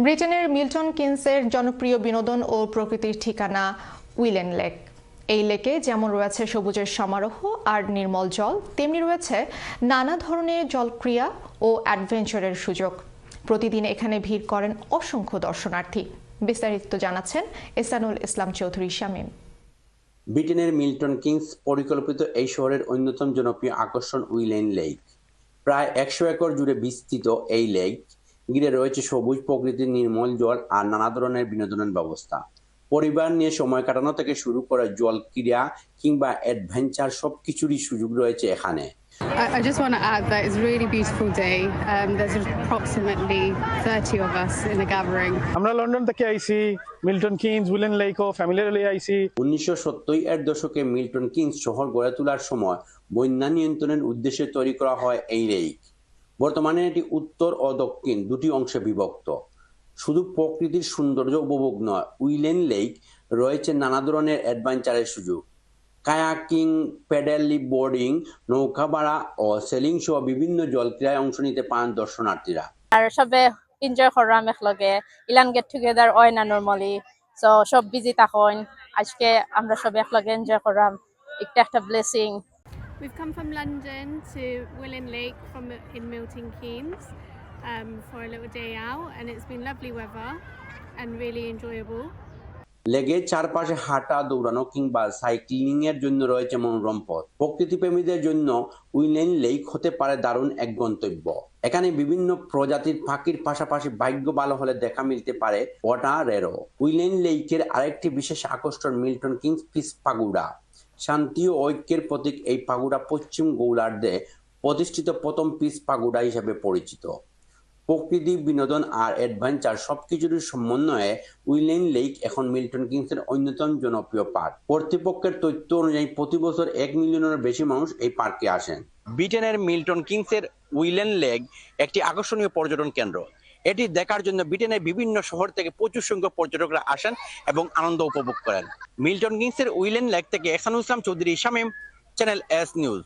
ব্রিটেনের মিল্টন কিনসের জনপ্রিয় বিনোদন ও প্রকৃতির ঠিকানা উইলেন লেক। এই লেকে যেমন রয়েছে সবুজের সমারোহ আর নির্মল জল, তেমনি রয়েছে নানা ধরনের জলক্রিয়া ও অ্যাডভেঞ্চারের সুযোগ। প্রতিদিন এখানে ভিড় করেন অসংখ্য দর্শনার্থী। বিস্তারিত জানাচ্ছেন এহসানুল ইসলাম চৌধুরী শামীম। ব্রিটেনের মিল্টন কিনস পরিকল্পিত এই শহরের অন্যতম জনপ্রিয় আকর্ষণ উইলেন লেক। প্রায় 100 একর জুড়ে বিস্তৃত এই লেক ঘিরে রয়েছে সবুজ প্রকৃতির নির্মল জল আর নানা ধরনের বিনোদনের ব্যবস্থা। পরিবার নিয়ে সময় কাটানো থেকে শুরু করে জল ক্রীড়া কিংবা অ্যাডভেঞ্চার সবকিছুরই সুযোগ রয়েছে এখানে। I just want to add that it's a really beautiful day. There's approximately 30 of us in the gathering. আমরা লন্ডন থেকে আইছি, মিল্টন কিনস, উইলেন লেকও ফ্যামিলিয়ারলি আইছি। 1970-এর দশকে মিল্টন কিনস শহর গড়ে তোলার সময় বন্যা নিয়ন্ত্রণের উদ্দেশ্যে তৈরি করা হয় এই লেক। বর্তমানে এটি উত্তর ও দক্ষিণ দুটি অংশে বিভক্ত। শুধু প্রকৃতির সৌন্দর্য উপভোগ নয়, উইলেন লেক রয়েছে নানা ধরনের অ্যাডভেঞ্চারের সুযোগ। কায়াকিং, প্যাডেল বোর্ডিং, নৌকা ভাড়া ও সেলিং সহ বিভিন্ন জলক্রীড়ায় অংশ নিতে পান দর্শনার্থীরা। আর সবে এনজয় করলাম একলগে, ইলান গেট টুগেদার হয় না নরমালি, সো সব বিজি তখন আজকে আমরা সব একলগে এনজয় করলাম, এটা একটা blessing. We've come from London to Willen Lake in Milton Keynes for a little day out, and it's been lovely weather and really enjoyable. লেগের চারপাশে হাঁটা, দৌড়ানো কিংবা সাইক্লিং এর জন্য রয়েছে মনোরম পথ। প্রকৃতিপ্রেমীদের জন্য উইলেন লেক হতে পারে দারুণ এক গন্তব্য। এখানে বিভিন্ন প্রজাতির পাখির পাশাপাশি ভাগ্য ভালো হলে দেখা মিলতে পারে ওটারেরও। উইলেন লেকের আরেকটি বিশেষ আকর্ষণ মিল্টন কিনস পিস পাগুডা। শান্তি ও ঐক্যের প্রতীক এই পাগুডা পশ্চিম গোলার্ধে প্রতিষ্ঠিত প্রথম পিস পাগুডা হিসেবে পরিচিত। প্রকৃতি, বিনোদন আর অ্যাডভেঞ্চার সবকিছুর সমন্বয়ে উইলেন লেক এখন মিল্টন কিনসের অন্যতম জনপ্রিয় পার্ক। কর্তৃপক্ষের তথ্য অনুযায়ী প্রতি বছর 1 মিলিয়নের বেশি মানুষ এই পার্কে আসেন। ব্রিটেনের মিল্টন কিনসের উইলেন লেক একটি আকর্ষণীয় পর্যটন কেন্দ্র। এটি দেখার জন্য ব্রিটেনের বিভিন্ন শহর থেকে প্রচুর সংখ্যক পর্যটকরা আসেন এবং আনন্দ উপভোগ করেন। মিল্টন কিনসের উইলেন লেক থেকে Ehsanul Islam Chowdhury Shamim, Channel S news.